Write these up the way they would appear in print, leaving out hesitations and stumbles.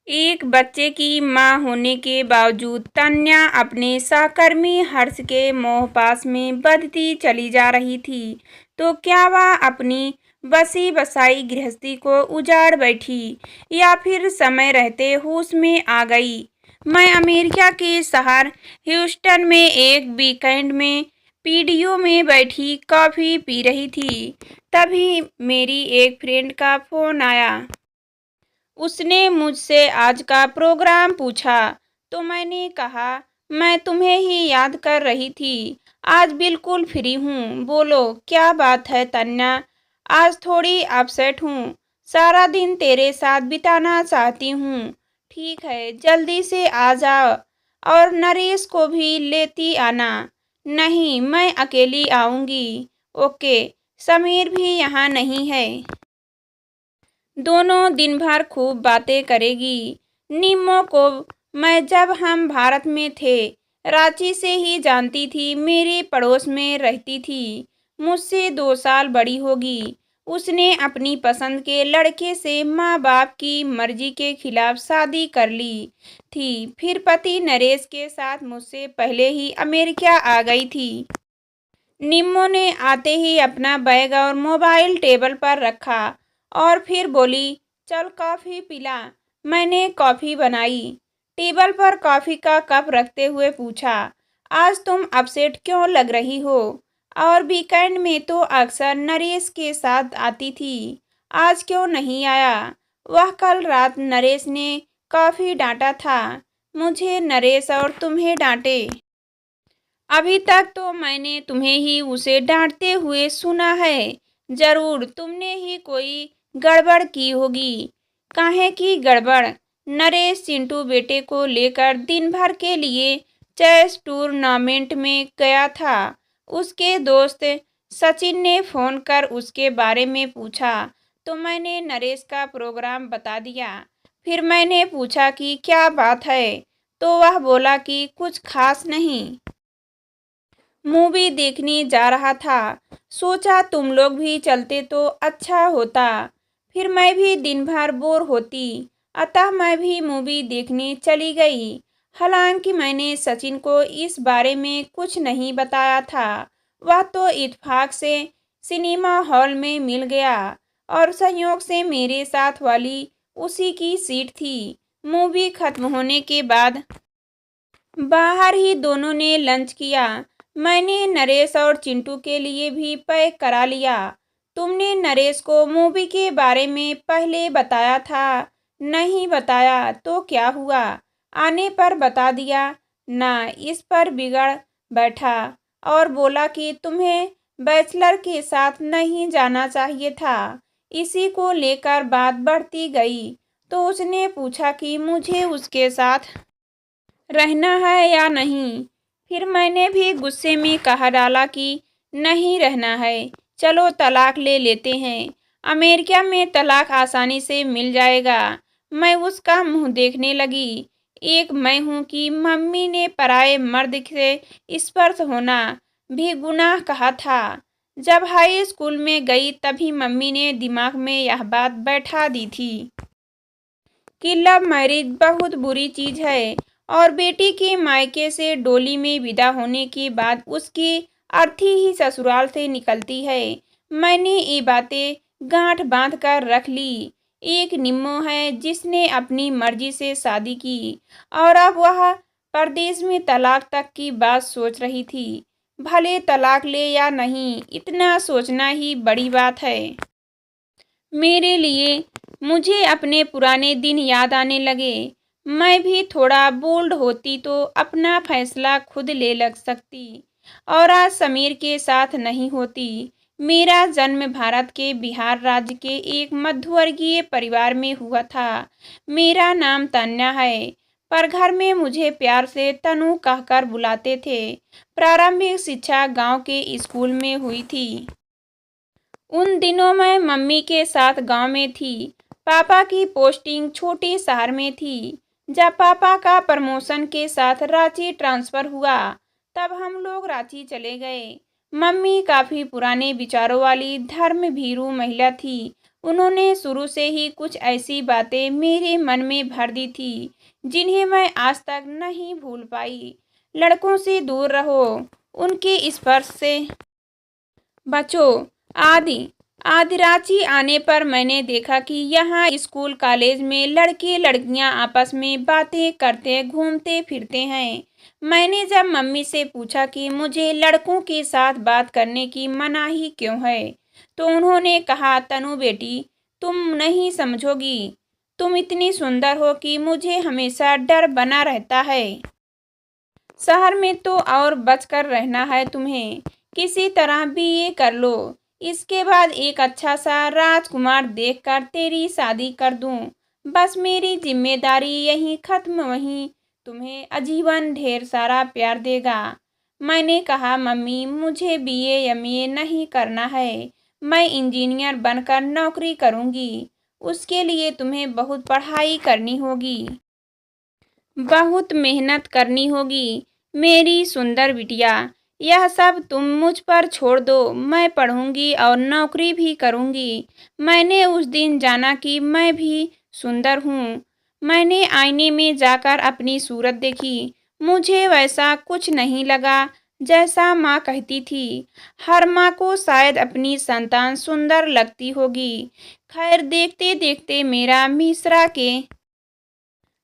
एक बच्चे की मां होने के बावजूद तन्या अपने सहकर्मी हर्ष के मोहपाश में बंधती चली जा रही थी। तो क्या वह अपनी बसी बसाई गृहस्थी को उजाड़ बैठी या फिर समय रहते होश में आ गई। मैं अमेरिका के शहर ह्यूस्टन में एक वीकेंड में पीडियो में बैठी कॉफी पी रही थी। तभी मेरी एक फ्रेंड का फोन आया। उसने मुझसे आज का प्रोग्राम पूछा तो मैंने कहा मैं तुम्हें ही याद कर रही थी। आज बिल्कुल फ्री हूँ, बोलो क्या बात है तन्या। आज थोड़ी अपसेट हूँ, सारा दिन तेरे साथ बिताना चाहती हूँ। ठीक है, जल्दी से आ जाओ और नरेश को भी लेती आना। नहीं, मैं अकेली आऊँगी। ओके। समीर भी यहाँ नहीं है। दोनों दिन भर खूब बातें करेगी। निम्मो को मैं जब हम भारत में थे रांची से ही जानती थी, मेरे पड़ोस में रहती थी। मुझसे 2 साल बड़ी होगी। उसने अपनी पसंद के लड़के से माँ बाप की मर्जी के खिलाफ शादी कर ली थी। फिर पति नरेश के साथ मुझसे पहले ही अमेरिका आ गई थी। निम्मो ने आते ही अपना बैग और मोबाइल टेबल पर रखा और फिर बोली, चल कॉफ़ी पिला। मैंने कॉफ़ी बनाई। टेबल पर कॉफ़ी का कप रखते हुए पूछा, आज तुम अपसेट क्यों लग रही हो? और वीकेंड में तो अक्सर नरेश के साथ आती थी, आज क्यों नहीं आया? वह कल रात नरेश ने काफ़ी डांटा था। मुझे नरेश और तुम्हें डांटे। अभी तक तो मैंने तुम्हें ही उसे डांटते हुए सुना है। जरूर तुमने ही कोई गड़बड़ की होगी। काहे की गड़बड़? नरेश चिंटू बेटे को लेकर दिन भर के लिए चेस टूर्नामेंट में गया था। उसके दोस्त सचिन ने फोन कर उसके बारे में पूछा तो मैंने नरेश का प्रोग्राम बता दिया। फिर मैंने पूछा कि क्या बात है, तो वह बोला कि कुछ खास नहीं, मूवी देखने जा रहा था। सोचा तुम लोग भी चलते तो अच्छा होता। फिर मैं भी दिन भर बोर होती, अतः मैं भी मूवी देखने चली गई। हालांकि मैंने सचिन को इस बारे में कुछ नहीं बताया था। वह तो इत्तेफाक से सिनेमा हॉल में मिल गया और संयोग से मेरे साथ वाली उसी की सीट थी। मूवी खत्म होने के बाद बाहर ही दोनों ने लंच किया। मैंने नरेश और चिंटू के लिए भी पैक करा लिया। तुमने नरेश को मूवी के बारे में पहले बताया था? नहीं बताया तो क्या हुआ, आने पर बता दिया ना। इस पर बिगड़ बैठा और बोला कि तुम्हें बैचलर के साथ नहीं जाना चाहिए था। इसी को लेकर बात बढ़ती गई। तो उसने पूछा कि मुझे उसके साथ रहना है या नहीं। फिर मैंने भी गुस्से में कहा डाला कि नहीं रहना है, चलो तलाक ले लेते हैं। अमेरिका में तलाक आसानी से मिल जाएगा। मैं उसका मुंह देखने लगी। एक मैं हूं कि मम्मी ने पराये मर्द से स्पर्श होना भी गुनाह कहा था। जब हाई स्कूल में गई तभी मम्मी ने दिमाग में यह बात बैठा दी थी कि लव मैरिज बहुत बुरी चीज है और बेटी के मायके से डोली में विदा होने के बाद उसकी अर्थी ही ससुराल से निकलती है। मैंने ये बातें गांठ बांध कर रख ली। एक निम्मो है जिसने अपनी मर्जी से शादी की और अब वह परदेश में तलाक तक की बात सोच रही थी। भले तलाक ले या नहीं, इतना सोचना ही बड़ी बात है मेरे लिए। मुझे अपने पुराने दिन याद आने लगे। मैं भी थोड़ा बोल्ड होती तो अपना फैसला खुद ले लग सकती और आज समीर के साथ नहीं होती। मेरा जन्म भारत के बिहार राज्य के एक मध्यवर्गीय परिवार में हुआ था। मेरा नाम तन्या है, पर घर में मुझे प्यार से तनु कहकर बुलाते थे। प्रारंभिक शिक्षा गांव के स्कूल में हुई थी। उन दिनों मैं मम्मी के साथ गांव में थी। पापा की पोस्टिंग छोटे शहर में थी। जब पापा का प्रमोशन के साथ रांची ट्रांसफर हुआ तब हम लोग रांची चले गए। मम्मी काफी पुराने विचारों वाली धर्म भीरू महिला थी। उन्होंने शुरू से ही कुछ ऐसी बातें मेरे मन में भर दी थी जिन्हें मैं आज तक नहीं भूल पाई। लड़कों से दूर रहो, उनके स्पर्श से बचो। आदि आदि रांची आने पर मैंने देखा कि यहाँ स्कूल कॉलेज में लड़के लड़कियाँ आपस में बातें करते घूमते फिरते हैं। मैंने जब मम्मी से पूछा कि मुझे लड़कों के साथ बात करने की मनाही क्यों है, तो उन्होंने कहा, तनु बेटी, तुम नहीं समझोगी। तुम इतनी सुंदर हो कि मुझे हमेशा डर बना रहता है। शहर में तो और बचकर रहना है तुम्हें। किसी तरह बीए कर लो, इसके बाद एक अच्छा सा राजकुमार देखकर तेरी शादी कर दूं। बस मेरी जिम्मेदारी यहीं खत्म, वहीं तुम्हें आजीवन ढेर सारा प्यार देगा। मैंने कहा, मम्मी, मुझे बीए एमए नहीं करना है। मैं इंजीनियर बनकर नौकरी करूंगी। उसके लिए तुम्हें बहुत पढ़ाई करनी होगी, बहुत मेहनत करनी होगी। मेरी सुंदर बिटिया, यह सब तुम मुझ पर छोड़ दो। मैं पढ़ूंगी और नौकरी भी करूंगी। मैंने उस दिन जाना कि मैं भी सुंदर हूँ। मैंने आईने में जाकर अपनी सूरत देखी। मुझे वैसा कुछ नहीं लगा जैसा माँ कहती थी। हर माँ को शायद अपनी संतान सुंदर लगती होगी। खैर, देखते देखते मेरा मिश्रा के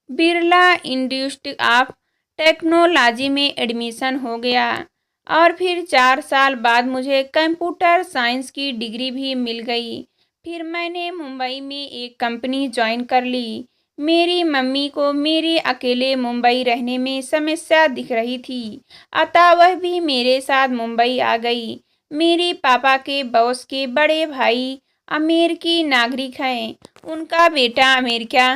बिरला इंस्टीट्यूट ऑफ टेक्नोलॉजी में एडमिशन हो गया और फिर 4 साल बाद मुझे कंप्यूटर साइंस की डिग्री भी मिल गई। फिर मैंने मुंबई में एक कंपनी ज्वाइन कर ली। मेरी मम्मी को मेरे अकेले मुंबई रहने में समस्या दिख रही थी, अतः वह भी मेरे साथ मुंबई आ गई। मेरे पापा के बॉस के बड़े भाई अमेरिकी नागरिक हैं। उनका बेटा अमेरिका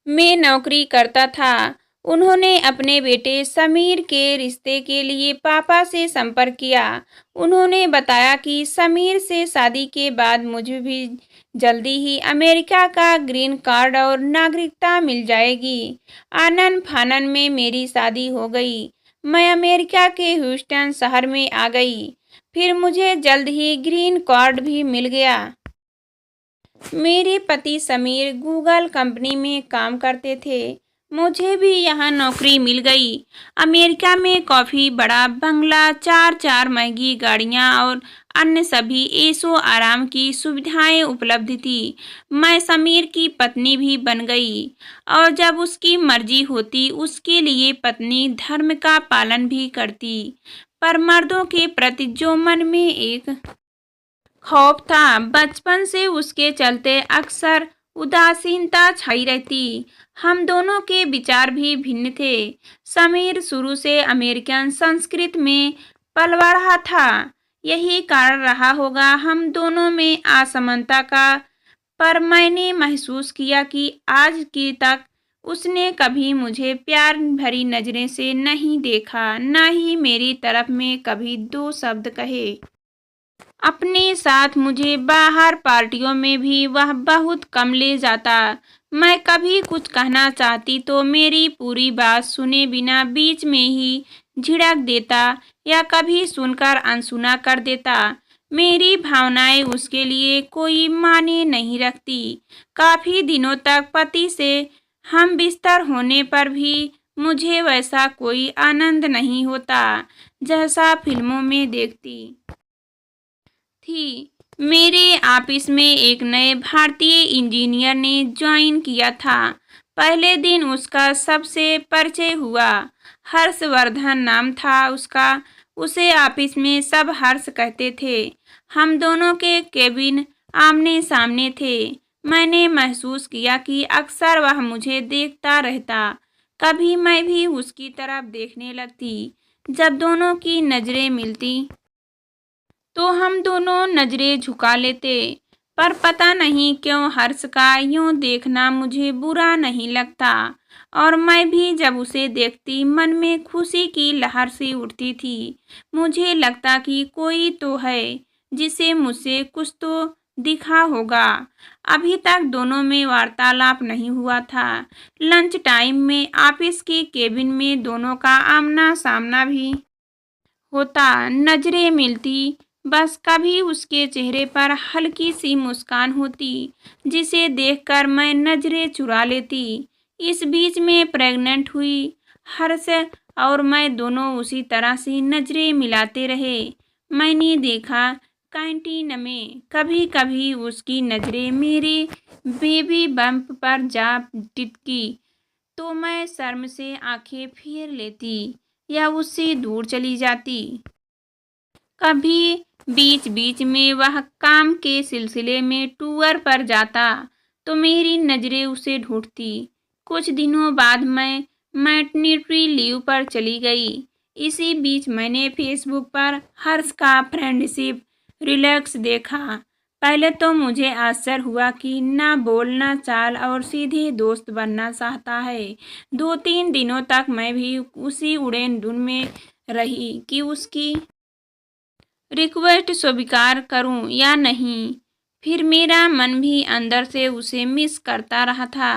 में नौकरी करता था। उन्होंने अपने बेटे समीर के रिश्ते के लिए पापा से संपर्क किया। उन्होंने बताया कि समीर से शादी के बाद मुझे भी जल्दी ही अमेरिका का ग्रीन कार्ड और नागरिकता मिल जाएगी। आनन फानन में मेरी शादी हो गई। मैं अमेरिका के ह्यूस्टन शहर में आ गई। फिर मुझे जल्द ही ग्रीन कार्ड भी मिल गया। मेरे पति समीर गूगल कंपनी में काम करते थे। मुझे भी यहाँ नौकरी मिल गई। अमेरिका में कॉफ़ी, बड़ा बंगला, चार चार महंगी गाड़ियाँ और अन्य सभी ऐशो आराम की सुविधाएं उपलब्ध थी। मैं समीर की पत्नी भी बन गई और जब उसकी मर्जी होती उसके लिए पत्नी धर्म का पालन भी करती। पर मर्दों के प्रति जो मन में एक खौफ था, बचपन से उसके चलते अक्सर उदासीनता छाई रहती। हम दोनों के विचार भी भिन्न थे। समीर शुरू से अमेरिकन संस्कृति में पल बढ़ा था। यही कारण रहा होगा हम दोनों में असमानता का। पर मैंने महसूस किया कि आज की तक उसने कभी मुझे प्यार भरी नजरें से नहीं देखा, न ही मेरी तरफ में कभी दो शब्द कहे। अपने साथ मुझे बाहर पार्टियों में भी वह बहुत कम ले जाता। मैं कभी कुछ कहना चाहती तो मेरी पूरी बात सुने बिना बीच में ही झिड़क देता या कभी सुनकर अनसुना कर देता। मेरी भावनाएं उसके लिए कोई मायने नहीं रखती। काफी दिनों तक पति से हम बिस्तर होने पर भी मुझे वैसा कोई आनंद नहीं होता जैसा फिल्मों में देखती थी। मेरे ऑफिस में एक नए भारतीय इंजीनियर ने ज्वाइन किया था। पहले दिन उसका सबसे परिचय हुआ। हर्षवर्धन नाम था उसका। उसे ऑफिस में सब हर्ष कहते थे। हम दोनों के केबिन आमने सामने थे। मैंने महसूस किया कि अक्सर वह मुझे देखता रहता। कभी मैं भी उसकी तरफ देखने लगती। जब दोनों की नजरें मिलती तो हम दोनों नजरें झुका लेते। पर पता नहीं क्यों हर्ष का यूं देखना मुझे बुरा नहीं लगता और मैं भी जब उसे देखती मन में खुशी की लहर सी उठती थी। मुझे लगता कि कोई तो है जिसे मुझसे कुछ तो दिखा होगा। अभी तक दोनों में वार्तालाप नहीं हुआ था। लंच टाइम में ऑफिस के केबिन में दोनों का आमना सामना भी होता। नजरें मिलती, बस कभी उसके चेहरे पर हल्की सी मुस्कान होती जिसे देखकर मैं नजरें चुरा लेती। इस बीच में प्रेग्नेंट हुई। हर्ष और मैं दोनों उसी तरह से नजरें मिलाते रहे। मैंने देखा कैंटीन में कभी कभी उसकी नजरें मेरे बेबी बम्प पर जा टिटकी तो मैं शर्म से आंखें फेर लेती या उससे दूर चली जाती। कभी बीच बीच में वह काम के सिलसिले में टूर पर जाता तो मेरी नजरें उसे ढूंढती। कुछ दिनों बाद मैं मैटरनिटी लीव पर चली गई। इसी बीच मैंने फेसबुक पर हर्ष का फ्रेंडशिप रिलैक्स देखा। पहले तो मुझे आश्चर्य हुआ कि ना बोलना चाल और सीधे दोस्त बनना चाहता है। 2-3 दिनों तक मैं भी उसी उड़ेन धुन में रही कि उसकी रिक्वेस्ट स्वीकार करूं या नहीं। फिर मेरा मन भी अंदर से उसे मिस करता रहा था।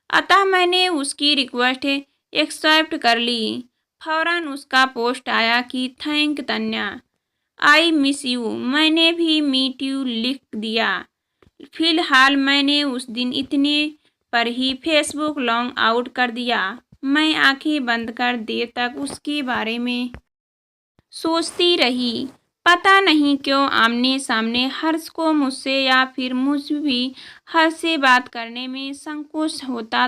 अतः मैंने उसकी रिक्वेस्ट एक्सेप्ट कर ली। फौरन उसका पोस्ट आया कि थैंक तन्या, आई मिस यू। मैंने भी मीट यू लिख दिया। फिलहाल मैंने उस दिन इतने पर ही फेसबुक लॉन्ग आउट कर दिया। मैं आंखें बंद कर देर तक उसके बारे में सोचती रही। पता नहीं क्यों आमने सामने हर्ष को मुझसे या फिर मुझ भी हर्ष से बात करने में संकोच होता,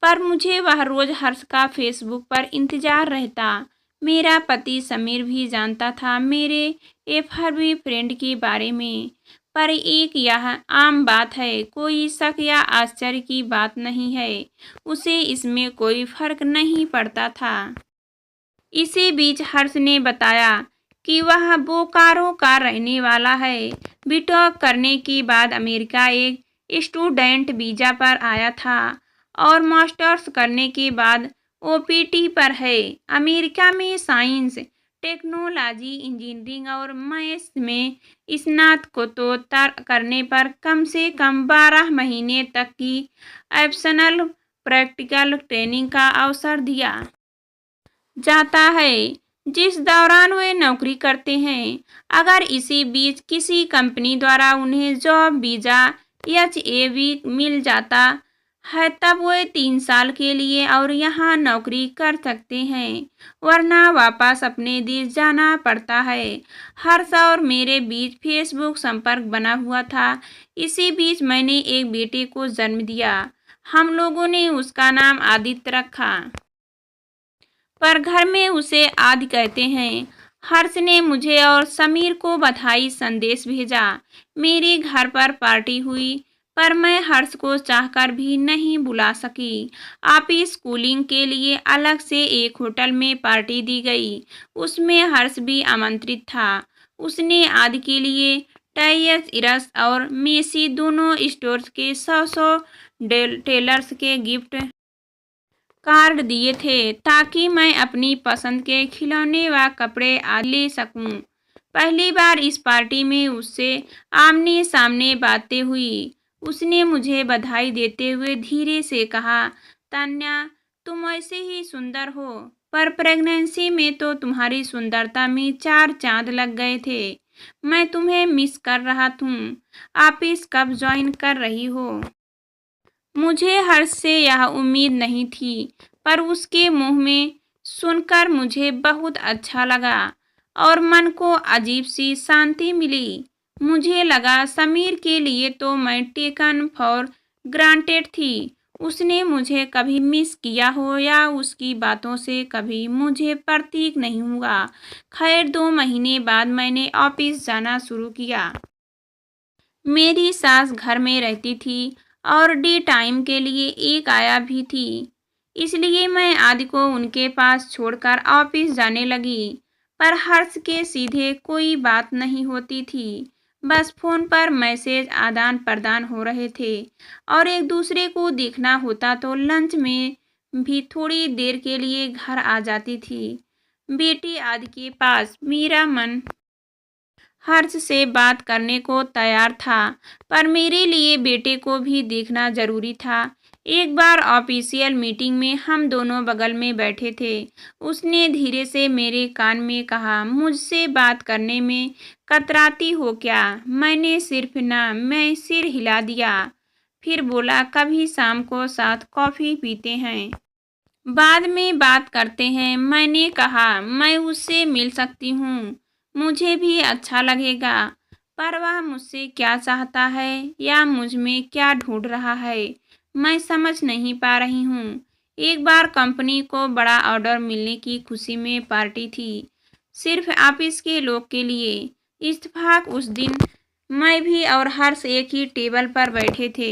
पर मुझे वह रोज हर्ष का फेसबुक पर इंतजार रहता। मेरा पति समीर भी जानता था मेरे एफआरबी फ्रेंड के बारे में, पर एक यह आम बात है, कोई शक या आश्चर्य की बात नहीं है। उसे इसमें कोई फर्क नहीं पड़ता था। इसी बीच हर्ष ने बताया कि वह बोकारो का रहने वाला है। बीटेक करने के बाद अमेरिका एक स्टूडेंट वीज़ा पर आया था और मास्टर्स करने के बाद ओपीटी पर है। अमेरिका में साइंस, टेक्नोलॉजी, इंजीनियरिंग और मैथ्स में स्नातकोत्तर करने पर कम से कम 12 महीने तक की ऑप्शनल प्रैक्टिकल ट्रेनिंग का अवसर दिया जाता है, जिस दौरान वे नौकरी करते हैं। अगर इसी बीच किसी कंपनी द्वारा उन्हें जॉब वीज़ा एच-1बी मिल जाता है तब वे 3 साल के लिए और यहाँ नौकरी कर सकते हैं, वरना वापस अपने देश जाना पड़ता है। हर्ष और मेरे बीच फेसबुक संपर्क बना हुआ था। इसी बीच मैंने एक बेटे को जन्म दिया। हम लोगों ने उसका नाम आदित्य रखा, पर घर में उसे आदि कहते हैं। हर्ष ने मुझे और समीर को बधाई संदेश भेजा। मेरे घर पर पार्टी हुई, पर मैं हर्ष को चाहकर भी नहीं बुला सकी। ऑफिस स्कूलिंग के लिए अलग से एक होटल में पार्टी दी गई। उसमें हर्ष भी आमंत्रित था। उसने आदि के लिए टाइयर्स इरस और मेसी दोनों स्टोर्स के 100 टेलर्स के गिफ्ट कार्ड दिए थे ताकि मैं अपनी पसंद के खिलौने व कपड़े आदि ले सकूं। पहली बार इस पार्टी में उससे आमने सामने बातें हुई। उसने मुझे बधाई देते हुए धीरे से कहा, तान्या तुम ऐसे ही सुंदर हो, पर प्रेगनेंसी में तो तुम्हारी सुंदरता में 4 चांद लग गए थे। मैं तुम्हें मिस कर रहा हूँ। ऑफिस कब ज्वाइन कर रही हो? मुझे हर्ष से यह उम्मीद नहीं थी, पर उसके मुंह में सुनकर मुझे बहुत अच्छा लगा और मन को अजीब सी शांति मिली। मुझे लगा समीर के लिए तो मैं टेकन फॉर ग्रांटेड थी। उसने मुझे कभी मिस किया हो या उसकी बातों से कभी मुझे प्रतीक नहीं हुआ। खैर 2 महीने बाद मैंने ऑफिस जाना शुरू किया। मेरी सास घर में रहती थी और डे टाइम के लिए एक आया भी थी, इसलिए मैं आदि को उनके पास छोड़कर ऑफिस जाने लगी। पर हर्ष के सीधे कोई बात नहीं होती थी, बस फोन पर मैसेज आदान प्रदान हो रहे थे और एक दूसरे को देखना होता तो लंच में भी थोड़ी देर के लिए घर आ जाती थी। बेटी आदि के पास मेरा मन हर्ष से बात करने को तैयार था, पर मेरे लिए बेटे को भी देखना जरूरी था। एक बार ऑफिशियल मीटिंग में हम दोनों बगल में बैठे थे। उसने धीरे से मेरे कान में कहा, मुझसे बात करने में कतराती हो क्या? मैंने सिर्फ ना मैं सिर हिला दिया। फिर बोला, कभी शाम को साथ कॉफ़ी पीते हैं, बाद में बात करते हैं। मैंने कहा, मैं उससे मिल सकती हूँ, मुझे भी अच्छा लगेगा। पर वह मुझसे क्या चाहता है या मुझ में क्या ढूंढ रहा है, मैं समझ नहीं पा रही हूँ। एक बार कंपनी को बड़ा ऑर्डर मिलने की खुशी में पार्टी थी, सिर्फ ऑफिस के लोग के लिए। इत्तेफाक उस दिन मैं भी और हर्ष एक ही टेबल पर बैठे थे।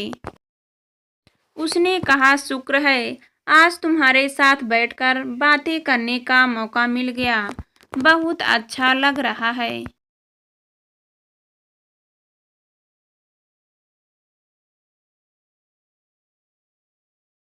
उसने कहा, शुक्र है आज तुम्हारे साथ बैठकर बातें करने का मौका मिल गया, बहुत अच्छा लग रहा है।